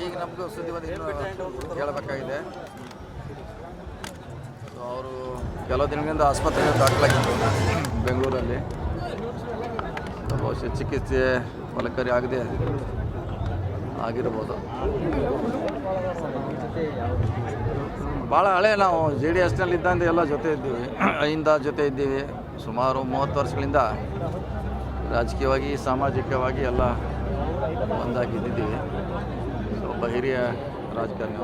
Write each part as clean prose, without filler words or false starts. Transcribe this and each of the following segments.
ಈಗ ನಮಗೂ ಸುದ್ದಿ ಬಂದಿದ್ದು ಹೇಳಬೇಕಾಗಿದೆ. ಸೊ ಅವರು ಕೆಲವು ದಿನಗಳಿಂದ ಆಸ್ಪತ್ರೆಗೆ ದಾಖಲಾಗಿತ್ತು ಬೆಂಗಳೂರಲ್ಲಿ. ಬಹುಶಃ ಚಿಕಿತ್ಸೆ ಫಲಕಾರಿ ಆಗದೆ ಆಗಿರ್ಬೋದು. ಭಾಳ ಹಳೆ ನಾವು JDS ಇದ್ದಂತೆ ಎಲ್ಲ ಜೊತೆ ಇದ್ದೀವಿ, ಜೊತೆ ಇದ್ದೀವಿ. ಸುಮಾರು 30 ವರ್ಷಗಳಿಂದ ರಾಜಕೀಯವಾಗಿ ಸಾಮಾಜಿಕವಾಗಿ ಎಲ್ಲ ಒಂದಾಗಿದ್ದೀವಿ. ಸೊ ಒಬ್ಬ ಹಿರಿಯ ರಾಜಕಾರಣಿ.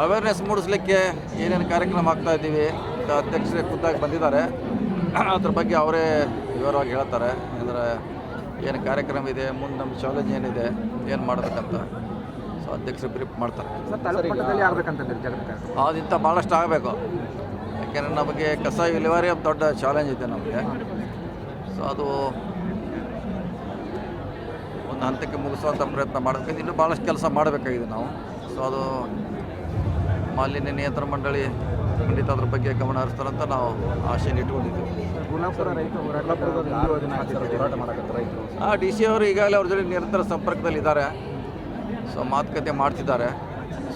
ಅವೇರ್ನೆಸ್ ಮೂಡಿಸ್ಲಿಕ್ಕೆ ಏನೇನು ಕಾರ್ಯಕ್ರಮ ಆಗ್ತಾ ಇದ್ದೀವಿ, ಅಧ್ಯಕ್ಷರೇ ಖುದ್ದಾಗಿ ಬಂದಿದ್ದಾರೆ. ಅದ್ರ ಬಗ್ಗೆ ಅವರೇ ವಿವರವಾಗಿ ಹೇಳ್ತಾರೆ. ಅಂದರೆ ಏನು ಕಾರ್ಯಕ್ರಮ ಇದೆ, ಮುಂದೆ ನಮ್ಮ ಚಾಲೆಂಜ್ ಏನಿದೆ, ಏನು ಮಾಡಬೇಕಂತ. ಸೊ ಅಧ್ಯಕ್ಷರು ಬ್ರೀಫ್ ಮಾಡ್ತಾರೆ. ಅದಿಂಥ ಭಾಳಷ್ಟು ಆಗಬೇಕು. ಯಾಕೆಂದರೆ ನಮಗೆ ಕಸ ವಿಲೇವಾರಿ ದೊಡ್ಡ ಚಾಲೆಂಜ್ ಇದೆ ನಮಗೆ. ಸೊ ಅದು ಒಂದು ಹಂತಕ್ಕೆ ಮುಗಿಸುವಂಥ ಪ್ರಯತ್ನ ಮಾಡಬೇಕು. ಇನ್ನೂ ಭಾಳಷ್ಟು ಕೆಲಸ ಮಾಡಬೇಕಾಗಿದೆ ನಾವು. ಸೊ ಅದು ಮಾಲಿನ್ಯ ನಿಯಂತ್ರಣ ಮಂಡಳಿ ಖಂಡಿತ ಅದ್ರ ಬಗ್ಗೆ ಗಮನ ಹರಿಸ್ತಾರಂತ ನಾವು ಆಶೆಯನ್ನು ಇಟ್ಕೊಂಡಿದ್ದೀವಿ. DC ಅವರು ಈಗಾಗಲೇ ಅವ್ರ ಜೊತೆ ನಿರಂತರ ಸಂಪರ್ಕದಲ್ಲಿದ್ದಾರೆ. ಸೊ ಮಾತುಕತೆ ಮಾಡ್ತಿದ್ದಾರೆ.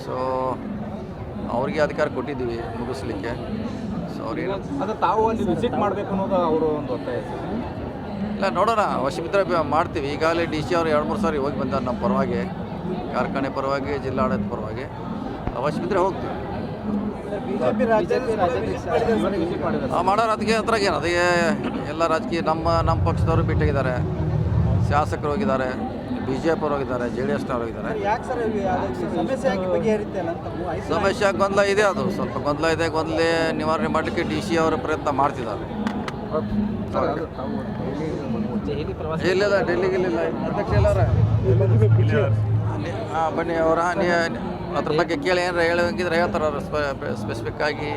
ಸೊ ಅವ್ರಿಗೆ ಅಧಿಕಾರ ಕೊಟ್ಟಿದ್ದೀವಿ ಮುಗಿಸ್ಲಿಕ್ಕೆ. ಸೊ ಅವ್ರೇನು ತಾವು ಅಲ್ಲಿ ವಿಸಿಟ್ ಮಾಡಬೇಕು ಅನ್ನೋದು ಅವರು ಒಂದು ಒತ್ತಾಯ. ಇಲ್ಲ, ನೋಡೋಣ, ಅವಶ್ಯವಿದ್ದರೆ ಮಾಡ್ತೀವಿ. ಈಗಾಗಲೇ DC ಅವರು 2-3 ಸಾರಿ ಹೋಗಿ ಬಂದಾರೆ ನಮ್ಮ ಪರವಾಗಿ, ಕಾರ್ಖಾನೆ ಪರವಾಗಿ, ಜಿಲ್ಲಾಡಳಿತ ಪರವಾಗಿ. ಅವಶ್ಯವಿದ್ದರೆ ಹೋಗ್ತೀವಿ. ಮಾಡೋರು ಅದಕ್ಕೆ ಹತ್ರಗೇನು, ಅದಕ್ಕೆ ಎಲ್ಲ ರಾಜಕೀಯ ನಮ್ಮ ಪಕ್ಷದವರು ಬಿಟ್ಟಿದ್ದಾರೆ, ಶಾಸಕರು ಹೋಗಿದ್ದಾರೆ, BJP ಅವರು ಹೋಗಿದ್ದಾರೆ, JDSನವರು ಹೋಗಿದ್ದಾರೆ. ಸಮಸ್ಯೆ ಗೊಂದಲ ಇದೆ, ಅದು ಸ್ವಲ್ಪ ಗೊಂದಲ ಇದೆ. ಗೊಂದಲ ನಿವಾರಣೆ ಮಾಡಲಿಕ್ಕೆ DC ಅವರು ಪ್ರಯತ್ನ ಮಾಡ್ತಿದ್ದಾರೆ. ಎಲ್ಲಿಲ್ಲ, ಡೆಲ್ಲಿಗಿಲ್ಲ ಅಧ್ಯಕ್ಷ ಎಲ್ಲರ ಬನ್ನಿ ಅವರ ಅದ್ರ ಬಗ್ಗೆ ಕೇಳಿ ಏನಾರ ಹೇಳಂಗಿದ್ರೆ ಹೇಳ್ತಾರೆ ಅವರು. ಸ್ಪೆಸಿಫಿಕ್ ಆಗಿ